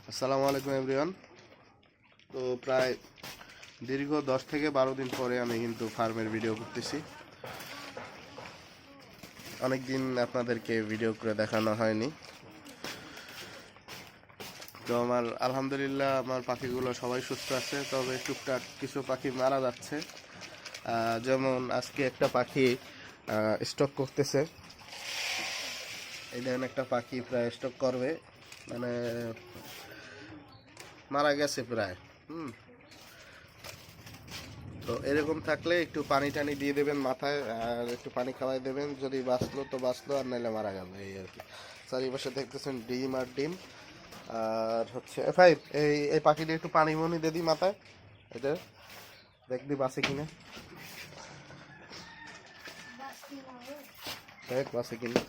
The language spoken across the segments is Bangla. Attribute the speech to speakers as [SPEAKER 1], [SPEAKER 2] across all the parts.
[SPEAKER 1] আসসালামু আলাইকুম এভরিওয়ান। তো প্রায় দীর্ঘ 10 থেকে 12 দিন পরে আমি কিন্তু ফার্মের ভিডিও করতেছি। অনেক দিন আপনাদেরকে ভিডিও করে দেখানো হয়নি। তো আমার আলহামদুলিল্লাহ আমার পাখিগুলো সবাই সুস্থ আছে, তবে টুকটাক কিছু পাখি মারা যাচ্ছে। যেমন আজকে একটা পাখি স্টক করতেছে। এই দেখেন একটা পাখি প্রায় স্টক করবে, মানে মারা গেছে প্রায়। তো এরকম থাকলে একটু পানি টানি দিয়ে দেবেন মাথায়, আর একটু পানি খাওয়াই দেবেন। যদি বাঁচলো তো বাঁচলো, আর নাইলে মারা গেল, এই আর কি। চারিপাশে দেখতেছেন ডিম আর ডিম। আর হচ্ছে ভাই এই এই পাখিটা একটু পানি মনি দিয়ে দিই মাথায়, এটা দেখবি বাঁচে কিনা, দেখ বাঁচে কিনা।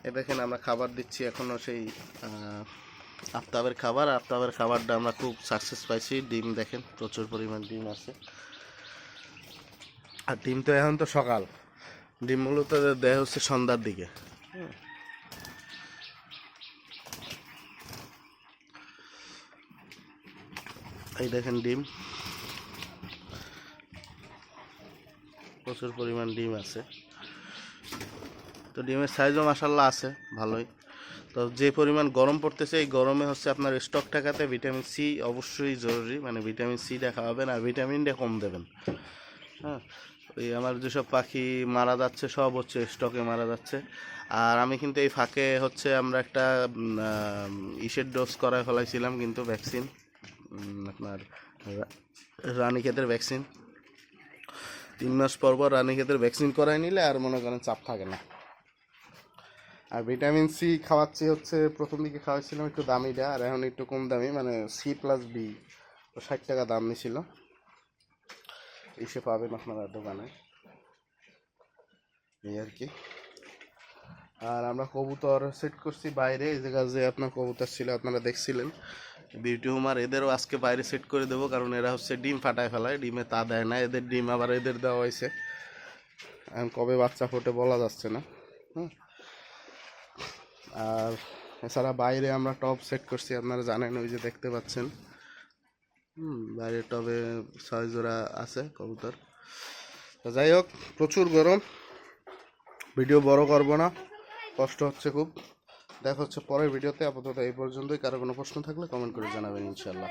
[SPEAKER 1] এ দেখেন আমরা খাবার দিচ্ছি এখনো সেই আফতাবের খাবার। আফতাবের খাবারটা আমরা খুব সাকসেস পাইছি। ডিম দেখেন প্রচুর পরিমাণ ডিম আছে। আর ডিম তো এখন তো সকাল, ডিম মূলত দেয় হচ্ছে সন্ধ্যার দিকে। এই দেখেন ডিম, প্রচুর পরিমাণ ডিম আছে। তো ডিমের সাইজও মাসাল্লাহ আছে ভালোই। তো যে পরিমাণ গরম পড়তেছে, এই গরমে হচ্ছে আপনার স্টক টাকাতে ভিটামিন সি অবশ্যই জরুরি। মানে ভিটামিন সিটা খাওয়াবেন আর ভিটামিনটা কম দেবেন। হ্যাঁ, ওই আমার যেসব পাখি মারা যাচ্ছে সব হচ্ছে স্টকে মারা যাচ্ছে। আর আমি কিন্তু এই ফাঁকে হচ্ছে আমরা একটা ইসের ডোজ করায় ফেলাইছিলাম, কিন্তু ভ্যাকসিন, আপনার রানীক্ষেতের ভ্যাকসিন। 3 মাস পর পর রানীক্ষেতের ভ্যাকসিন করাই নিলে আর মনে করেন চাপ থাকে না। আর ভিটামিন সি খাওয়াচ্ছি হচ্ছে, প্রথম দিকে খাওয়াচ্ছিলাম একটু দামিটা, আর এখন একটু কম দামি, মানে C+B 60 টাকা দাম নিছিল। এসে পাবেন আপনারা দোকানে, এই আর কি। আর আমরা কবুতর সেট করছি বাইরে, এই জায়গা যে আপনার কবুতর ছিল আপনারা দেখছিলেন বিউটি হোম, আর এদেরও আজকে বাইরে সেট করে দেবো, কারণ এরা হচ্ছে ডিম ফাটায় ফেলায়, ডিমে তা দেয় না। এদের ডিম আবার এদের দেওয়া হয়েছে, এখন কবে বাচ্চা ফোটে বলা যাচ্ছে না। আর এছাড়া বাইরে আমরা টব সেট করছি, আপনারা জানেন, ওই যে দেখতে পাচ্ছেন। বাইরে টবে 6 জোড়া আছে কবুতর। তো যাই হোক, প্রচুর গরম, ভিডিও বড় করব না, কষ্ট হচ্ছে খুব। দেখা হচ্ছে পরের ভিডিওতে। আপাতত এই পর্যন্তই। কারো কোনো প্রশ্ন থাকলে কমেন্ট করে জানাবেন ইনশাল্লাহ।